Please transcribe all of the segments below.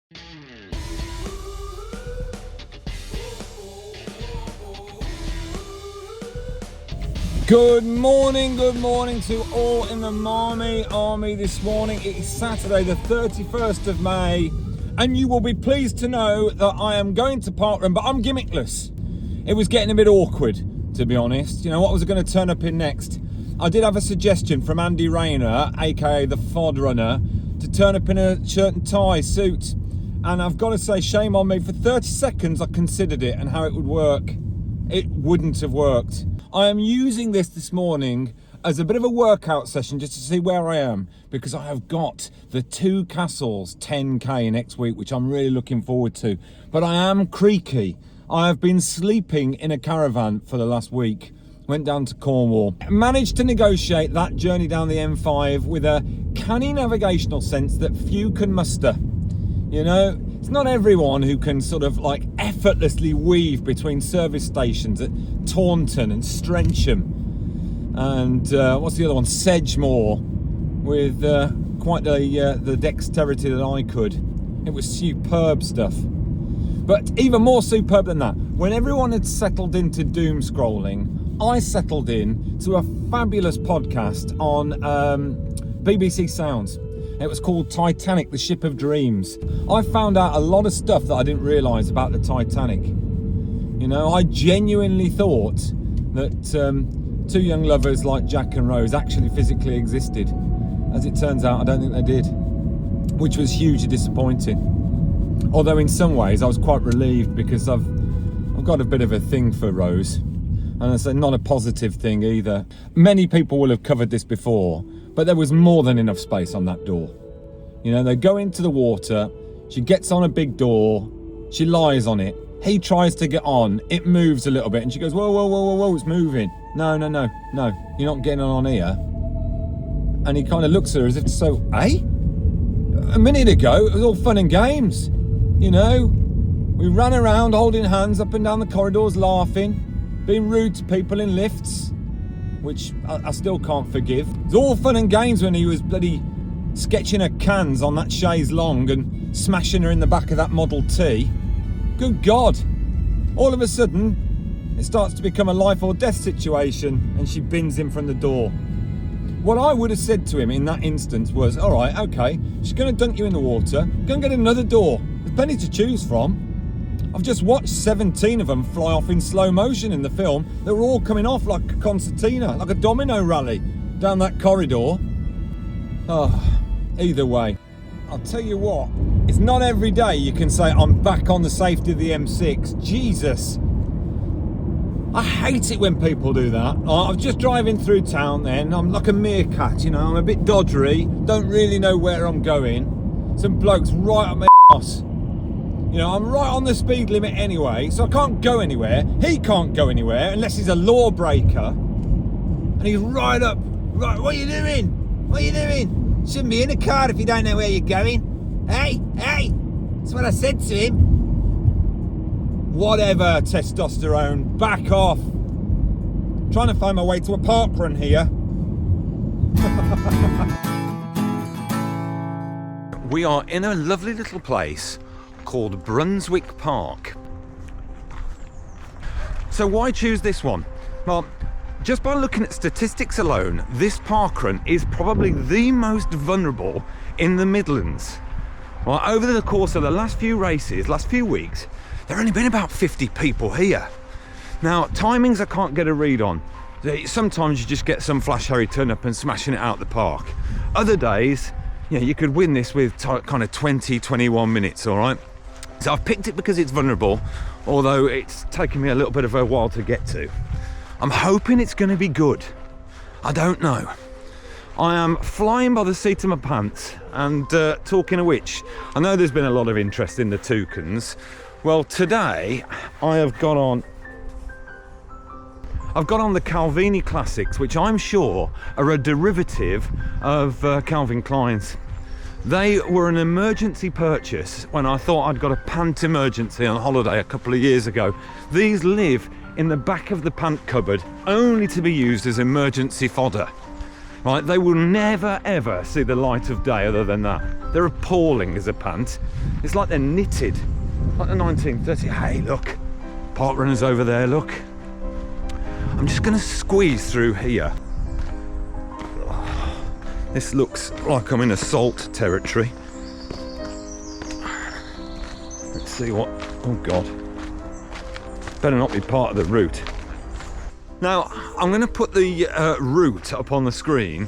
Good morning to all in the Marmy Army this morning. It is Saturday the 31st of May and you will be pleased to know that I am going to parkrun, but I'm gimmickless. It was getting a bit awkward, to be honest. You know, what was I going to turn up in next? I did have a suggestion from Andy Rayner, aka the FOD runner, to turn up in a shirt and tie suit. And I've got to say, shame on me, for 30 seconds I considered it and how it would work. It wouldn't have worked. I am using this morning as a bit of a workout session just to see where I am, because I have got the Two Castles 10k next week, which I'm really looking forward to. But I am creaky. I have been sleeping in a caravan for the last week. Went down to Cornwall. Managed to negotiate that journey down the M5 with a canny navigational sense that few can muster. You know, it's not everyone who can sort of like effortlessly weave between service stations at Taunton and Strensham and what's the other one, Sedgemoor, with quite the dexterity that I could. It was superb stuff. But even more superb than that, when everyone had settled into doom scrolling, I settled in to a fabulous podcast on BBC Sounds. It was called Titanic, the Ship of Dreams. I found out a lot of stuff that I didn't realise about the Titanic. You know, I genuinely thought that two young lovers like Jack and Rose actually physically existed. As it turns out, I don't think they did, which was hugely disappointing. Although in some ways I was quite relieved, because I've got a bit of a thing for Rose. And it's not a positive thing either. Many people will have covered this before, but there was more than enough space on that door. You know, they go into the water, she gets on a big door, she lies on it, he tries to get on, it moves a little bit, and she goes, whoa, whoa, whoa, whoa, whoa, it's moving. No, you're not getting on here. And he kind of looks at her as if to say, hey? A minute ago, it was all fun and games. You know, we ran around holding hands up and down the corridors laughing, being rude to people in lifts, which I still can't forgive. It's all fun and games when he was bloody sketching her cans on that chaise longue and smashing her in the back of that Model T. Good God. All of a sudden, it starts to become a life or death situation and she bins him from the door. What I would have said to him in that instance was, all right, okay, she's going to dunk you in the water, go and get another door. There's plenty to choose from. I've just watched 17 of them fly off in slow motion in the film. They were all coming off like a concertina, like a domino rally down that corridor. Oh, either way, I'll tell you what, it's not every day you can say I'm back on the safety of the M6. Jesus. I hate it when people do that. I'm just driving through town then, I'm like a meerkat, you know, I'm a bit doddery, don't really know where I'm going. Some bloke's right up my ass. You know, I'm right on the speed limit anyway, so I can't go anywhere. He can't go anywhere unless he's a lawbreaker. And he's right up. Right, what are you doing? What are you doing? Shouldn't be in a car if you don't know where you're going. Hey, that's what I said to him. Whatever, testosterone, back off. Trying to find my way to a parkrun here. We are in a lovely little place called Brunswick Park. So why choose this one? Well, just by looking at statistics alone, this parkrun is probably the most vulnerable in the Midlands. Well, over the course of the last few races, last few weeks, there have only been about 50 people here. Now, timings I can't get a read on. Sometimes you just get some flash Harry turn up and smashing it out the park. Other days, yeah, you could win this with kind of 20, 21 minutes, all right? So I've picked it because it's vulnerable, although it's taken me a little bit of a while to get to. I'm hoping it's going to be good. I don't know. I am flying by the seat of my pants, and talking of which, I know there's been a lot of interest in the toucans. Well, today I've got on the Calvini Classics, which I'm sure are a derivative of Calvin Klein's. They were an emergency purchase when I thought I'd got a pant emergency on holiday a couple of years ago. These live in the back of the pant cupboard, only to be used as emergency fodder. Right, they will never ever see the light of day other than that. They're appalling as a pant. It's like they're knitted, like the 1930s. Hey, look, park runners over there, look. I'm just gonna squeeze through here. This looks like I'm in assault territory. Let's see what, oh God. Better not be part of the route. Now, I'm gonna put the route up on the screen.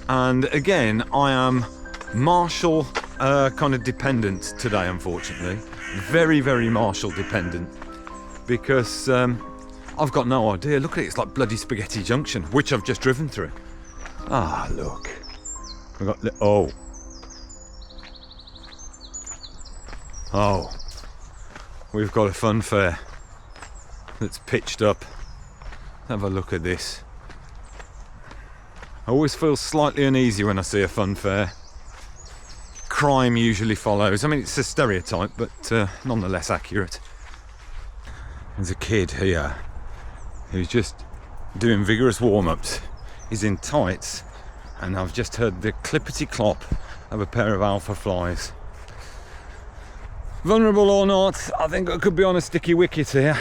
And again, I am Marshall kind of dependent today, unfortunately. Very, very Marshall dependent. Because I've got no idea. Look at it, it's like bloody Spaghetti Junction, which I've just driven through. Ah, look. We've got, oh. Oh. We've got a fun fair that's pitched up. Have a look at this. I always feel slightly uneasy when I see a fun fair. Crime usually follows. I mean, it's a stereotype, but nonetheless accurate. There's a kid here who's just doing vigorous warm-ups. He's in tights, and I've just heard the clippity-clop of a pair of alpha flies. Vulnerable or not, I think I could be on a sticky wicket here.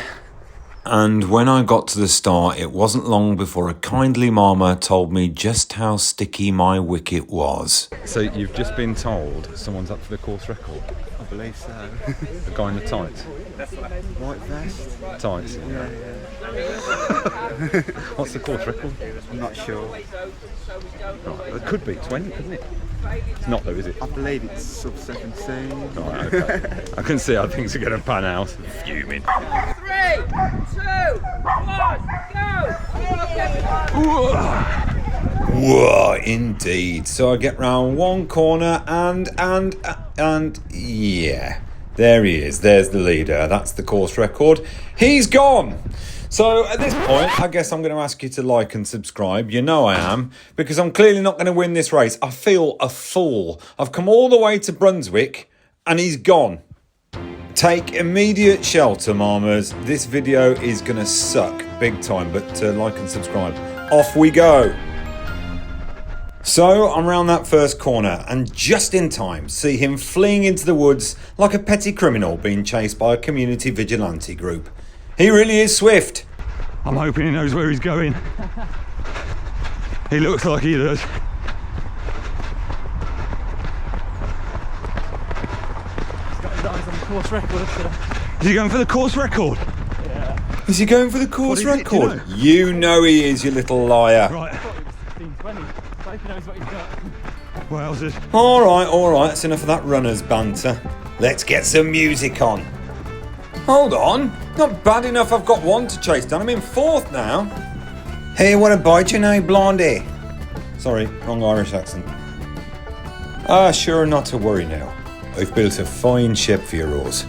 And when I got to the start, it wasn't long before a kindly mama told me just how sticky my wicket was. So you've just been told someone's up for the course record? I believe so. The guy in the tights? White vest? Tights? Yeah. What's the course record? I'm not sure. Right. It could be 20, couldn't it? It's not though, is it? I believe it's sub 17. Right, okay. I can see how things are going to pan out. Fuming. 3, 2, 1, go! Whoa, indeed. So I get round one corner and yeah, there he is. There's the leader. That's the course record. He's gone. So at this point, I guess I'm going to ask you to like and subscribe. You know I am, because I'm clearly not going to win this race. I feel a fool. I've come all the way to Brunswick and he's gone. Take immediate shelter, Marmers. This video is going to suck big time, but like and subscribe. Off we go. So I'm round that first corner and just in time see him fleeing into the woods like a petty criminal being chased by a community vigilante group. He really is swift. I'm hoping he knows where he's going. He looks like he does. Course record today. Is he going for the course record? Yeah. Is he going for the course What is it, do you record? You know he is, you little liar. I Right. thought it was 15:20. So he knows what he's got. Wowzers. All right, that's enough of that runner's banter. Let's get some music on. Hold on, not bad enough I've got one to chase down, I'm in fourth now. Hey, what a bite you now, blondie. Sorry, wrong Irish accent. Sure, not to worry now. I've built a fine ship for your rose.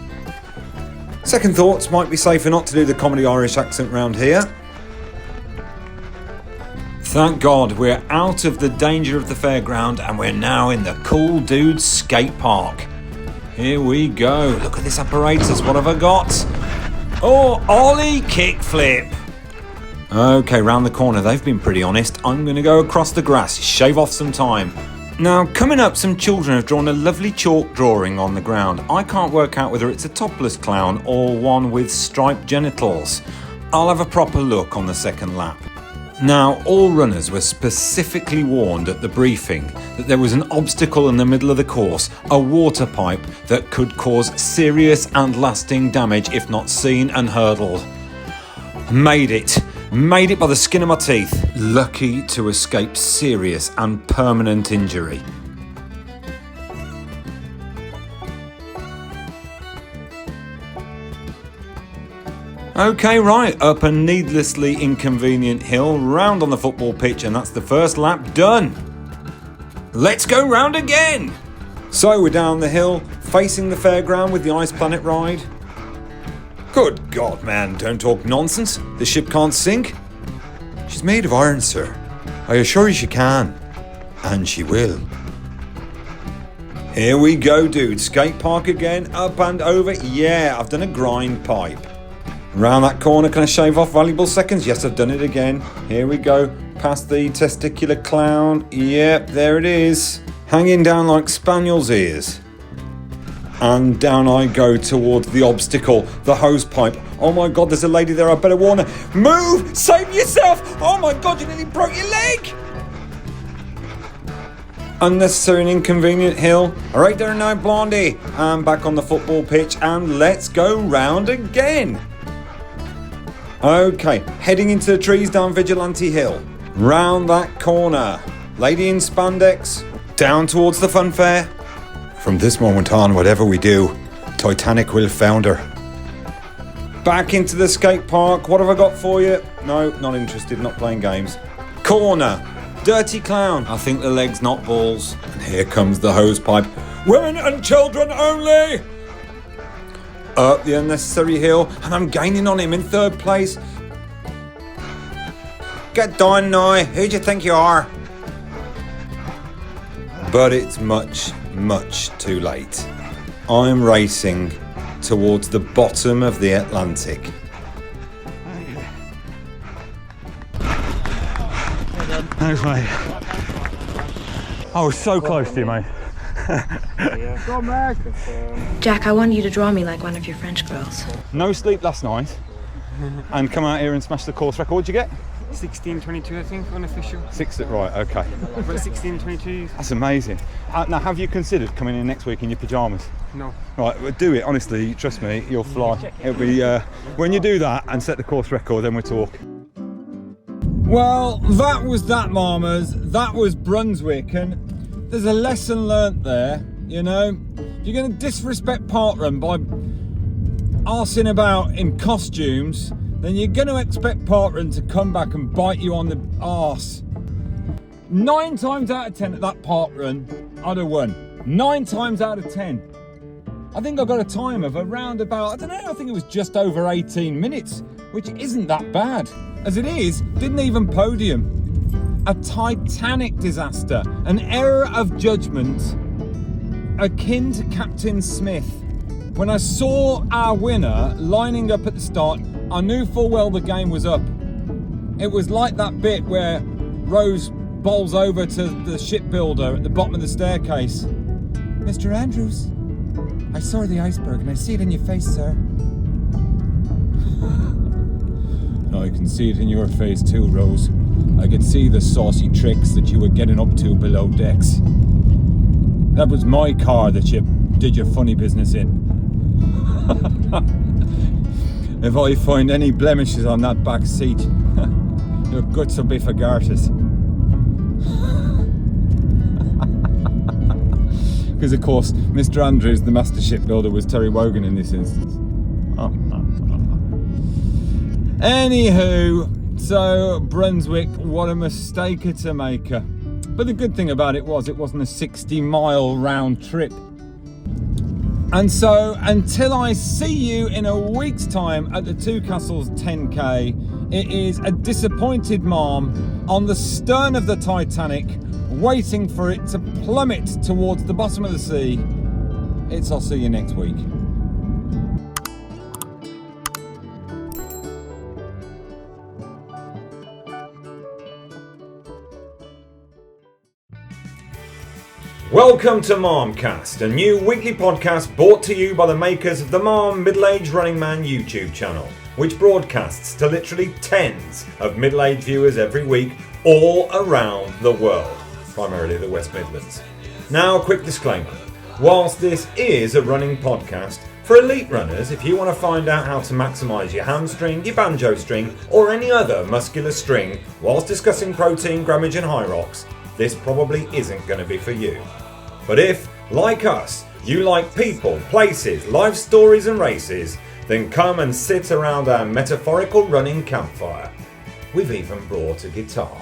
Second thoughts, might be safer not to do the comedy Irish accent round here. Thank God we're out of the danger of the fairground and we're now in the Cool Dudes skate park. Here we go. Look at this apparatus. What have I got? Oh, ollie kickflip. Okay, round the corner. They've been pretty honest. I'm going to go across the grass, shave off some time. Now, coming up, some children have drawn a lovely chalk drawing on the ground. I can't work out whether it's a topless clown or one with striped genitals. I'll have a proper look on the second lap. Now, all runners were specifically warned at the briefing that there was an obstacle in the middle of the course, a water pipe that could cause serious and lasting damage if not seen and hurdled. Made it by the skin of my teeth. Lucky to escape serious and permanent injury. Okay, right, up a needlessly inconvenient hill, round on the football pitch, and that's the first lap done. Let's go round again. So we're down the hill, facing the fairground with the Ice Planet ride. Good God, man, don't talk nonsense. The ship can't sink. She's made of iron, sir. I assure you she can. And she will. Here we go, dude. Skate park again, up and over. Yeah, I've done a grind pipe. Round that corner, can I shave off valuable seconds? Yes, I've done it again. Here we go. past the testicular clown. Yep, there it is. Hanging down like spaniel's ears. And down I go towards the obstacle, the hose pipe. Oh my God, there's a lady there, I better warn her. Move! Save yourself! Oh my God, you nearly broke your leg! Unnecessary and inconvenient hill. Alright there now, Blondie. I'm back on the football pitch and let's go round again. Okay, heading into the trees down Vigilante Hill. Round that corner. Lady in spandex. Down towards the fun fair. From this moment on, whatever we do, Titanic will founder. Back into the skate park. What have I got for you? No, not interested, not playing games. Corner. Dirty clown. I think the leg's not balls. And here comes the hose pipe. Women and children only! Up the unnecessary hill, and I'm gaining on him in third place. Get down now. Who do you think you are? But it's much, much too late. I'm racing towards the bottom of the Atlantic. Thanks, mate. I was so close to you, mate. Jack, I want you to draw me like one of your French girls. No sleep last night, and come out here and smash the course record. What'd you get? 16:22, I think, unofficial. Right, okay. But 16:22. That's amazing. Now, have you considered coming in next week in your pyjamas? No. Right, well, do it, honestly, trust me, you'll fly. It'll be, when you do that and set the course record, then we'll talk. Well, that was that, Marmers. That was Brunswick, and there's a lesson learnt there, you know. If you're going to disrespect parkrun by arsing about in costumes, then you're going to expect parkrun to come back and bite you on the arse. 9 times out of 10 at that parkrun, I'd have won. 9 times out of 10. I think I got a time of around about, I don't know, I think it was just over 18 minutes, which isn't that bad. As it is, didn't even podium. A Titanic disaster, an error of judgment akin to Captain Smith. When I saw our winner lining up at the start, I knew full well the game was up. It was like that bit where Rose bowls over to the shipbuilder at the bottom of the staircase. Mr. Andrews, I saw the iceberg and I see it in your face, sir. I can see it in your face too, Rose. I could see the saucy tricks that you were getting up to below decks. That was my car that you did your funny business in. If I find any blemishes on that back seat, your guts will be for garters. Because of course, Mr. Andrews, the master shipbuilder, was Terry Wogan in this instance. Anywho, so Brunswick, what a mistake to make. But the good thing about it was it wasn't a 60-mile round trip. And so until I see you in a week's time at the Two Castles 10K, it is a disappointed MARM on the stern of the Titanic, waiting for it to plummet towards the bottom of the sea. I'll see you next week. Welcome to MARMCAST, a new weekly podcast brought to you by the makers of the MARM Middle-Aged Running Man YouTube channel, which broadcasts to literally tens of middle-aged viewers every week all around the world, primarily the West Midlands. Now, a quick disclaimer. Whilst this is a running podcast, for elite runners, if you want to find out how to maximise your hamstring, your banjo string, or any other muscular string whilst discussing protein, grammage and high rocks, this probably isn't going to be for you. But if, like us, you like people, places, life stories and races, then come and sit around our metaphorical running campfire. We've even brought a guitar.